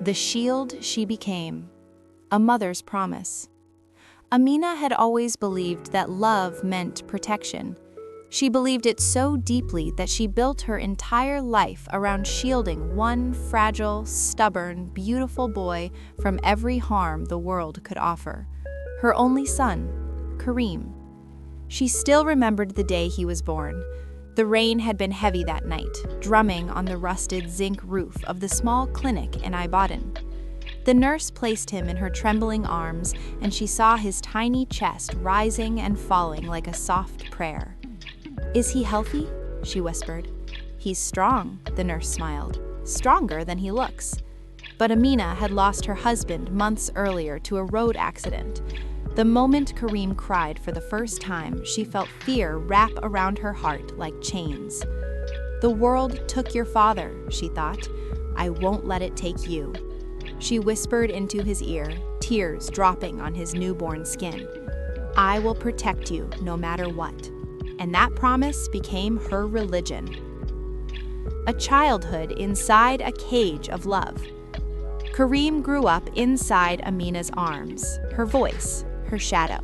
The shield she became. A mother's promise. Amina had always believed that love meant protection. She believed it so deeply that she built her entire life around shielding one fragile, stubborn, beautiful boy from every harm the world could offer. Her only son, Kareem. She still remembered the day he was born. The rain had been heavy that night, drumming on the rusted zinc roof of the small clinic in Ibadan. The nurse placed him in her trembling arms, and she saw his tiny chest rising and falling like a soft prayer. "Is he healthy?" she whispered. "He's strong," the nurse smiled. "Stronger than he looks." But Amina had lost her husband months earlier to a road accident. The moment Kareem cried for the first time, she felt fear wrap around her heart like chains. "The world took your father," she thought. "I won't let it take you." She whispered into his ear, tears dropping on his newborn skin. "I will protect you no matter what." And that promise became her religion. A childhood inside a cage of love. Kareem grew up inside Amina's arms, her voice, her shadow.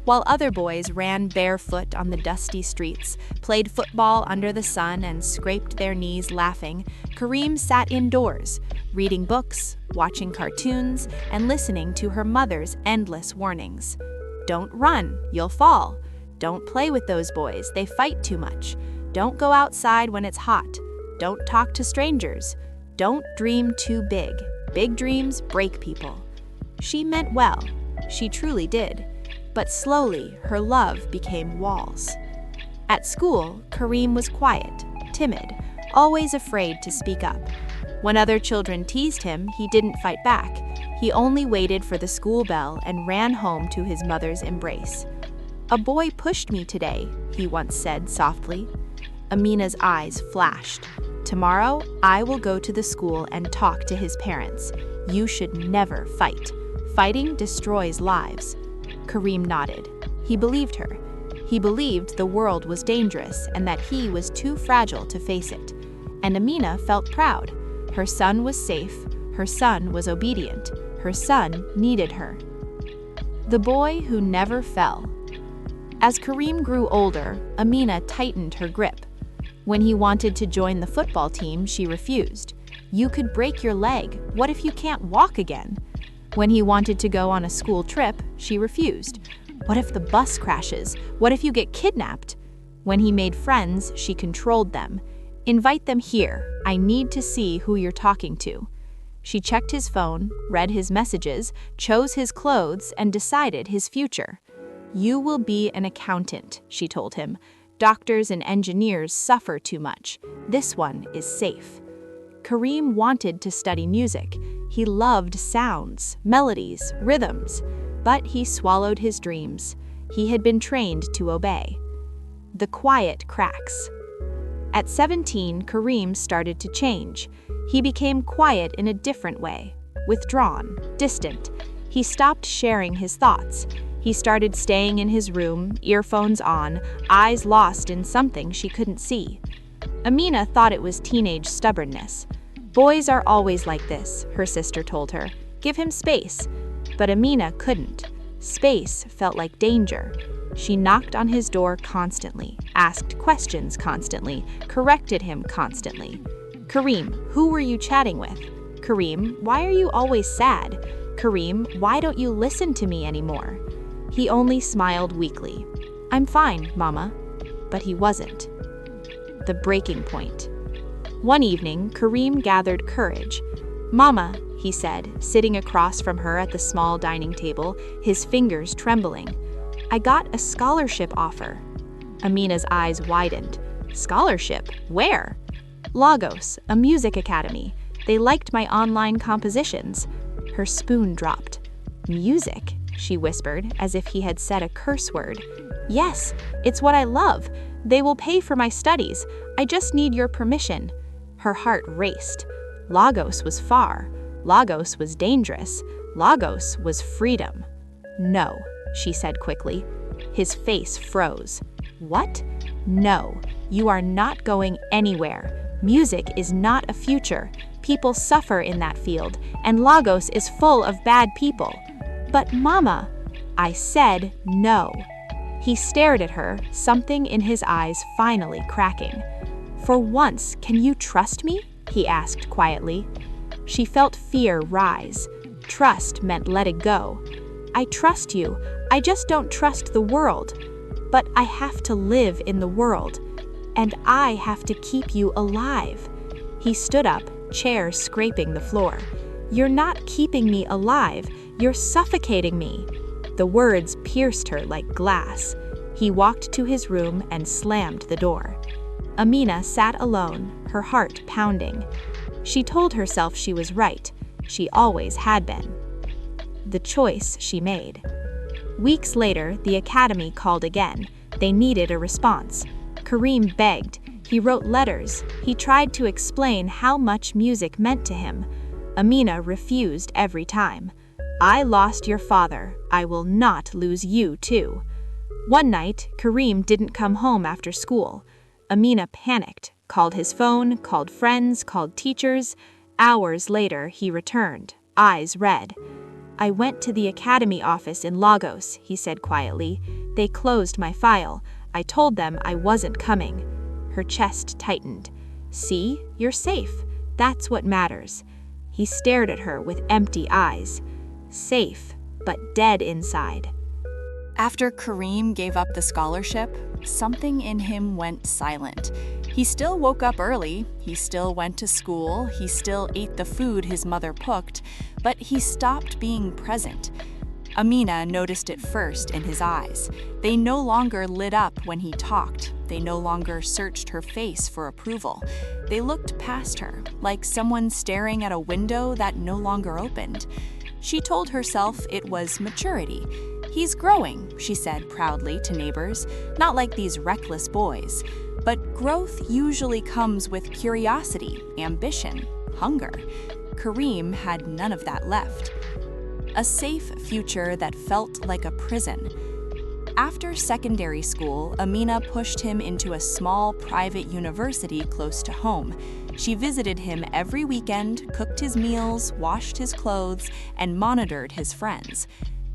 While other boys ran barefoot on the dusty streets, played football under the sun, and scraped their knees laughing, Kareem sat indoors, reading books, watching cartoons, and listening to her mother's endless warnings. "Don't run, you'll fall. Don't play with those boys, they fight too much. Don't go outside when it's hot. Don't talk to strangers. Don't dream too big. Big dreams break people." She meant well. She truly did. But slowly, her love became walls. At school, Kareem was quiet, timid, always afraid to speak up. When other children teased him, he didn't fight back. He only waited for the school bell and ran home to his mother's embrace. "A boy pushed me today," he once said softly. Amina's eyes flashed. "Tomorrow, I will go to the school and talk to his parents. You should never fight. Fighting destroys lives." Kareem nodded. He believed her. He believed the world was dangerous and that he was too fragile to face it. And Amina felt proud. Her son was safe. Her son was obedient. Her son needed her. The boy who never fell. As Kareem grew older, Amina tightened her grip. When he wanted to join the football team, she refused. "You could break your leg. What if you can't walk again?" When he wanted to go on a school trip, she refused. "What if the bus crashes? What if you get kidnapped?" When he made friends, she controlled them. "Invite them here. I need to see who you're talking to." She checked his phone, read his messages, chose his clothes, and decided his future. "You will be an accountant," she told him. "Doctors and engineers suffer too much. This one is safe." Kareem wanted to study music. He loved sounds, melodies, rhythms, but he swallowed his dreams. He had been trained to obey. The quiet cracks. At 17, Kareem started to change. He became quiet in a different way, withdrawn, distant. He stopped sharing his thoughts. He started staying in his room, earphones on, eyes lost in something she couldn't see. Amina thought it was teenage stubbornness. "Boys are always like this," her sister told her. "Give him space." But Amina couldn't. Space felt like danger. She knocked on his door constantly, asked questions constantly, corrected him constantly. "Kareem, who were you chatting with? Kareem, why are you always sad? Kareem, why don't you listen to me anymore?" He only smiled weakly. "I'm fine, Mama." But he wasn't. The breaking point. One evening, Kareem gathered courage. "Mama," he said, sitting across from her at the small dining table, his fingers trembling, "I got a scholarship offer." Amina's eyes widened. "Scholarship? Where?" "Lagos, a music academy. They liked my online compositions." Her spoon dropped. "Music?" she whispered, as if he had said a curse word. "Yes, it's what I love. They will pay for my studies. I just need your permission." Her heart raced. Lagos was far. Lagos was dangerous. Lagos was freedom. "No," she said quickly. His face froze. "What?" "No, you are not going anywhere. Music is not a future. People suffer in that field, and Lagos is full of bad people. But Mama, I said no. He stared at her, something in his eyes finally cracking. For once, can you trust me? He asked quietly. She felt fear rise. Trust meant letting go. I trust you, I just don't trust the world. But I have to live in the world. And I have to keep you alive. He stood up, chair scraping the floor. You're not keeping me alive, you're suffocating me. The words pierced her like glass. He walked to his room and slammed the door. Amina sat alone, her heart pounding. She told herself she was right. She always had been. The choice she made. Weeks later, the academy called again. They needed a response. Kareem begged. He wrote letters. He tried to explain how much music meant to him. Amina refused every time. I lost your father. I will not lose you too. One night, Kareem didn't come home after school. Amina panicked, called his phone, called friends, called teachers. Hours later, he returned, eyes red. I went to the academy office in Lagos, he said quietly. They closed my file. I told them I wasn't coming. Her chest tightened. See, you're safe. That's what matters. He stared at her with empty eyes. Safe, but dead inside. After Kareem gave up the scholarship, something in him went silent. He still woke up early, he still went to school, he still ate the food his mother cooked, but he stopped being present. Amina noticed it first in his eyes. They no longer lit up when he talked. They no longer searched her face for approval. They looked past her, like someone staring at a window that no longer opened. She told herself it was maturity. He's growing, she said proudly to neighbors, not like these reckless boys. But growth usually comes with curiosity, ambition, hunger. Kareem had none of that left. A safe future that felt like a prison. After secondary school, Amina pushed him into a small private university close to home. She visited him every weekend, cooked his meals, washed his clothes, and monitored his friends.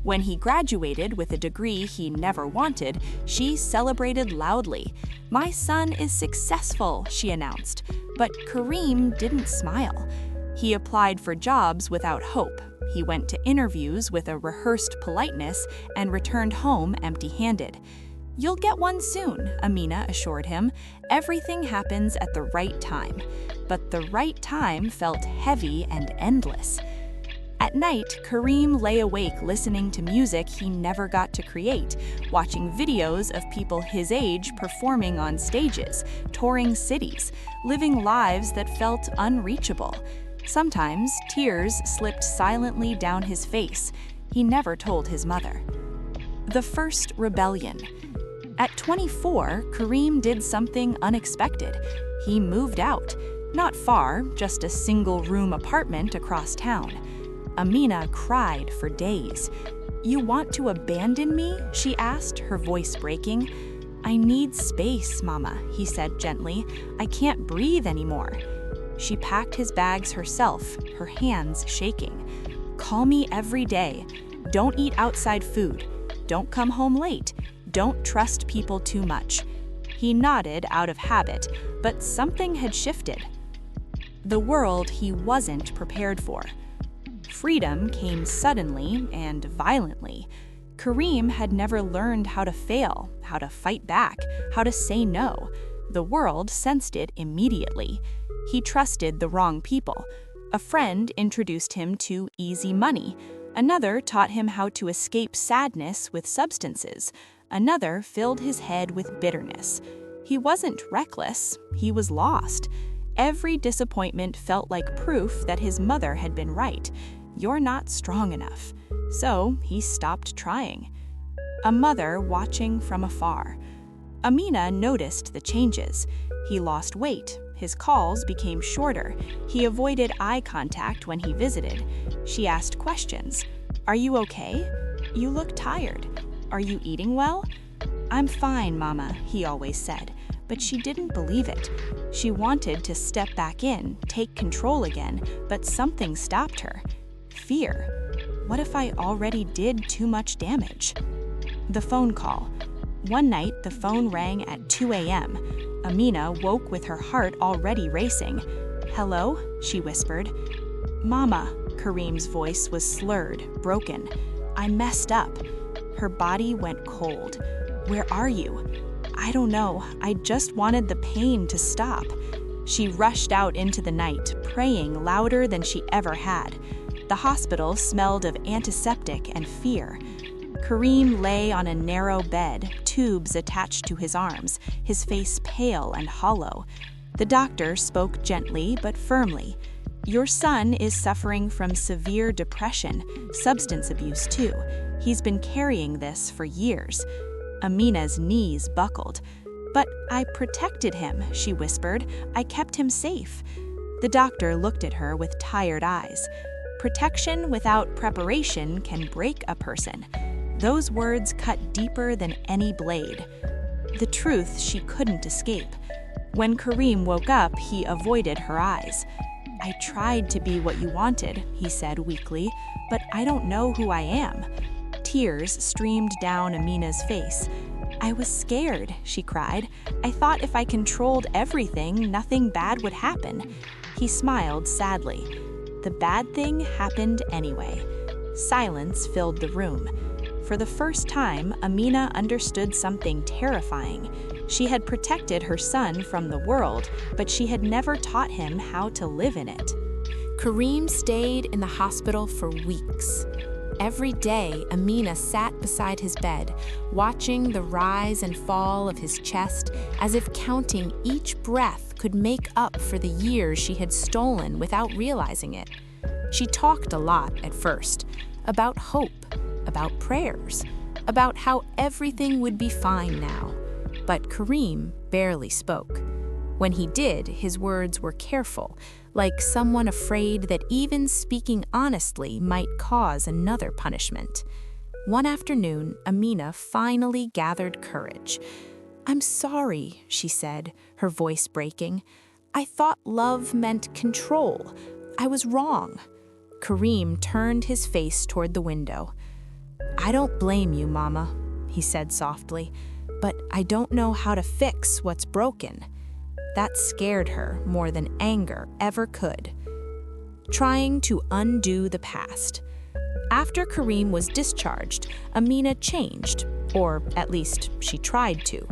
When he graduated with a degree he never wanted, she celebrated loudly. My son is successful, she announced. But Kareem didn't smile. He applied for jobs without hope. He went to interviews with a rehearsed politeness and returned home empty-handed. You'll get one soon, Amina assured him. Everything happens at the right time. But the right time felt heavy and endless. At night, Kareem lay awake listening to music he never got to create, watching videos of people his age performing on stages, touring cities, living lives that felt unreachable. Sometimes, tears slipped silently down his face. He never told his mother. The first rebellion. At 24, Kareem did something unexpected. He moved out. Not far, just a single-room apartment across town. Amina cried for days. You want to abandon me? She asked, her voice breaking. I need space, Mama, he said gently. I can't breathe anymore. She packed his bags herself, her hands shaking. Call me every day. Don't eat outside food. Don't come home late. Don't trust people too much. He nodded out of habit, but something had shifted. The world he wasn't prepared for. Freedom came suddenly and violently. Kareem had never learned how to fail, how to fight back, how to say no. The world sensed it immediately. He trusted the wrong people. A friend introduced him to easy money. Another taught him how to escape sadness with substances. Another filled his head with bitterness. He wasn't reckless, he was lost. Every disappointment felt like proof that his mother had been right. You're not strong enough. So he stopped trying. A mother watching from afar. Amina noticed the changes. He lost weight. His calls became shorter. He avoided eye contact when he visited. She asked questions. Are you okay? You look tired. Are you eating well? I'm fine, Mama, he always said. but she didn't believe it. She wanted to step back in, take control again, but something stopped her. Fear. What if I already did too much damage? The phone call. One night, the phone rang at 2 a.m. Amina woke with her heart already racing. "Hello?" she whispered. "Mama," Kareem's voice was slurred, broken. "I messed up." Her body went cold. "Where are you?" "I don't know. I just wanted the pain to stop." She rushed out into the night, praying louder than she ever had. The hospital smelled of antiseptic and fear. Kareem lay on a narrow bed, tubes attached to his arms, his face pale and hollow. The doctor spoke gently but firmly. "Your son is suffering from severe depression, substance abuse too. He's been carrying this for years." Amina's knees buckled. "But I protected him," she whispered. "I kept him safe." The doctor looked at her with tired eyes. "Protection without preparation can break a person." Those words cut deeper than any blade. The truth she couldn't escape. When Kareem woke up, he avoided her eyes. "I tried to be what you wanted," he said weakly, "but I don't know who I am." Tears streamed down Amina's face. "I was scared," she cried. "I thought if I controlled everything, nothing bad would happen." He smiled sadly. The bad thing happened anyway. Silence filled the room. For the first time, Amina understood something terrifying. She had protected her son from the world, but she had never taught him how to live in it. Kareem stayed in the hospital for weeks. Every day, Amina sat beside his bed, watching the rise and fall of his chest, as if counting each breath could make up for the years she had stolen without realizing it. She talked a lot at first, about hope, about prayers, about how everything would be fine now. But Kareem barely spoke. When he did, his words were careful, like someone afraid that even speaking honestly might cause another punishment. One afternoon, Amina finally gathered courage. "I'm sorry," she said, her voice breaking. "I thought love meant control. I was wrong." Kareem turned his face toward the window. "I don't blame you, Mama," he said softly, "but I don't know how to fix what's broken." That scared her more than anger ever could. Trying to undo the past. After Kareem was discharged, Amina changed, or at least she tried to.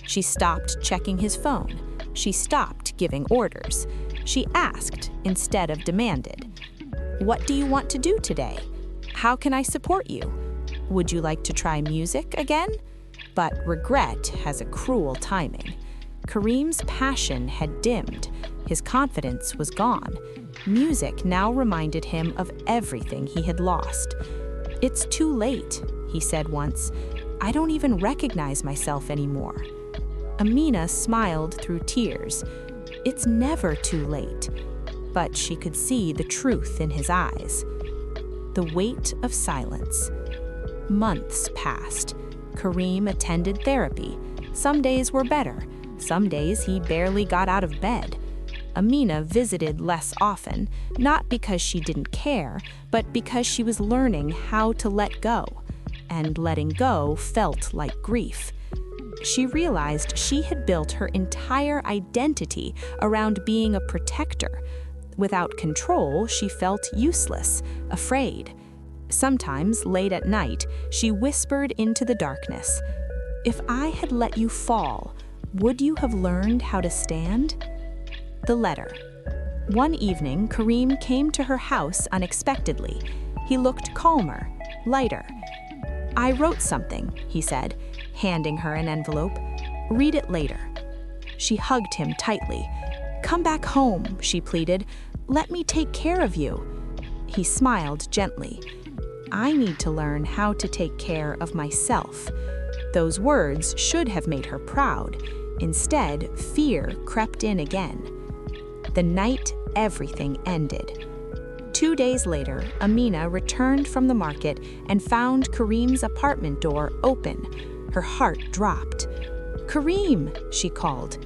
She stopped checking his phone. She stopped giving orders. She asked instead of demanded. "What do you want to do today? How can I support you? Would you like to try music again?" But regret has a cruel timing. Kareem's passion had dimmed. His confidence was gone. Music now reminded him of everything he had lost. "It's too late," he said once. "I don't even recognize myself anymore." Amina smiled through tears. It's never too late. But she could see the truth in his eyes. The weight of silence. Months passed. Kareem attended therapy. Some days were better. Some days he barely got out of bed. Amina visited less often, not because she didn't care, but because she was learning how to let go. And letting go felt like grief. She realized she had built her entire identity around being a protector. Without control, she felt useless, afraid. Sometimes, late at night, she whispered into the darkness, "If I had let you fall, would you have learned how to stand?" The letter. One evening, Kareem came to her house unexpectedly. He looked calmer, lighter. "I wrote something," he said, handing her an envelope. "Read it later." She hugged him tightly. "Come back home," she pleaded. "Let me take care of you." He smiled gently. "I need to learn how to take care of myself." Those words should have made her proud. Instead, fear crept in again. The night everything ended. 2 days later, Amina returned from the market and found Kareem's apartment door open. Her heart dropped. "Kareem," she called.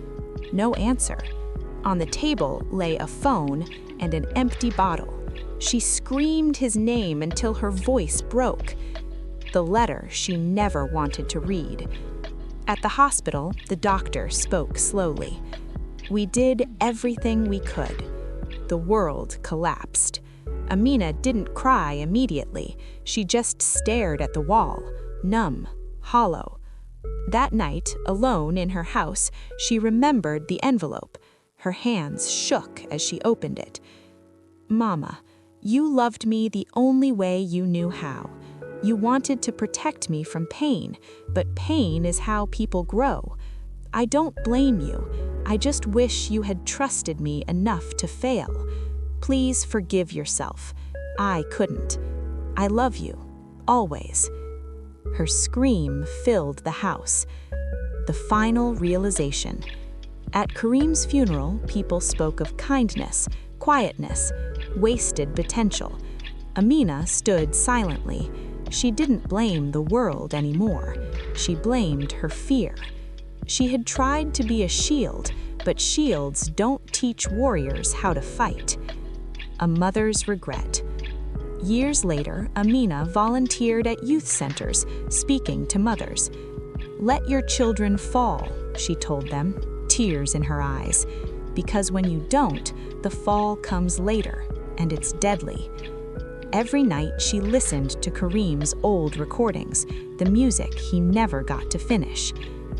No answer. On the table lay a phone and an empty bottle. She screamed his name until her voice broke. The letter she never wanted to read. At the hospital, the doctor spoke slowly. "We did everything we could." The world collapsed. Amina didn't cry immediately. She just stared at the wall, numb, hollow. That night, alone in her house, she remembered the envelope. Her hands shook as she opened it. "Mama, you loved me the only way you knew how. You wanted to protect me from pain, but pain is how people grow. I don't blame you. I just wish you had trusted me enough to fail. Please forgive yourself. I couldn't. I love you, always." Her scream filled the house. The final realization. At Kareem's funeral, people spoke of kindness, quietness, wasted potential. Amina stood silently. She didn't blame the world anymore. She blamed her fear. She had tried to be a shield, but shields don't teach warriors how to fight. A mother's regret. Years later, Amina volunteered at youth centers, speaking to mothers. "Let your children fall," she told them, tears in her eyes. "Because when you don't, the fall comes later, and it's deadly." Every night she listened to Kareem's old recordings, the music he never got to finish.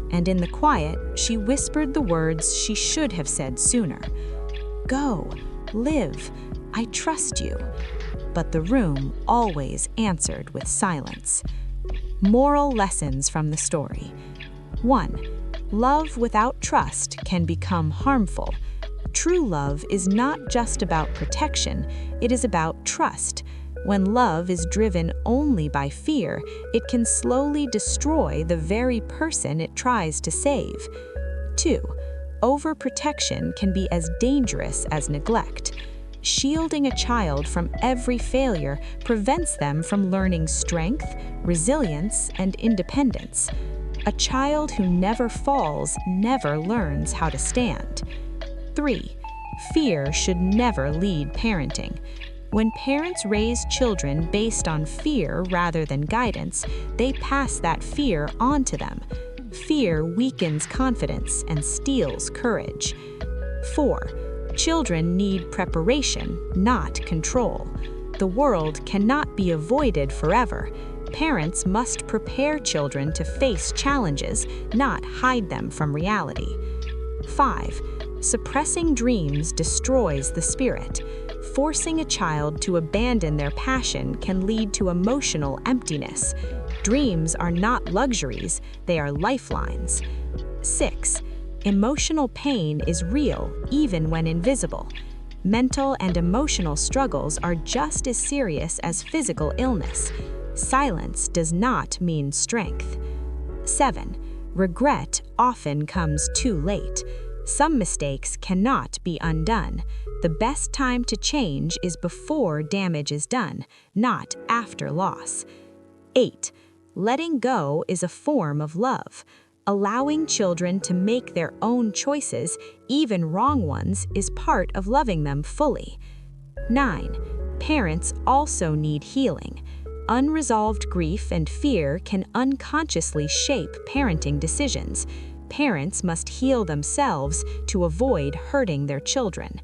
And in the quiet, she whispered the words she should have said sooner. "Go, live, I trust you." But the room always answered with silence. Moral lessons from the story. 1. Love without trust can become harmful. True love is not just about protection, it is about trust. When love is driven only by fear, it can slowly destroy the very person it tries to save. 2. Overprotection can be as dangerous as neglect. Shielding a child from every failure prevents them from learning strength, resilience, and independence. A child who never falls never learns how to stand. 3. Fear should never lead parenting. When parents raise children based on fear rather than guidance, they pass that fear on to them. Fear weakens confidence and steals courage. 4. Children need preparation, not control. The world cannot be avoided forever. Parents must prepare children to face challenges, not hide them from reality. 5. Suppressing dreams destroys the spirit. Forcing a child to abandon their passion can lead to emotional emptiness. Dreams are not luxuries, they are lifelines. 6. Emotional pain is real, even when invisible. Mental and emotional struggles are just as serious as physical illness. Silence does not mean strength. 7. Regret often comes too late. Some mistakes cannot be undone. The best time to change is before damage is done, not after loss. 8. Letting go is a form of love. Allowing children to make their own choices, even wrong ones, is part of loving them fully. 9. Parents also need healing. Unresolved grief and fear can unconsciously shape parenting decisions. Parents must heal themselves to avoid hurting their children.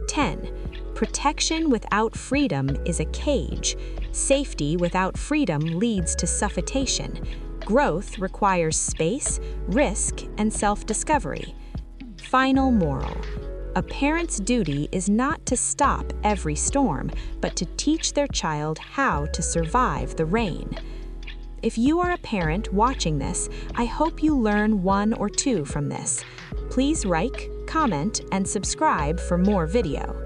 10. Protection without freedom is a cage. Safety without freedom leads to suffocation. Growth requires space, risk, and self-discovery. Final moral. A parent's duty is not to stop every storm, but to teach their child how to survive the rain. If you are a parent watching this, I hope you learn one or two from this. Please like, comment, and subscribe for more video.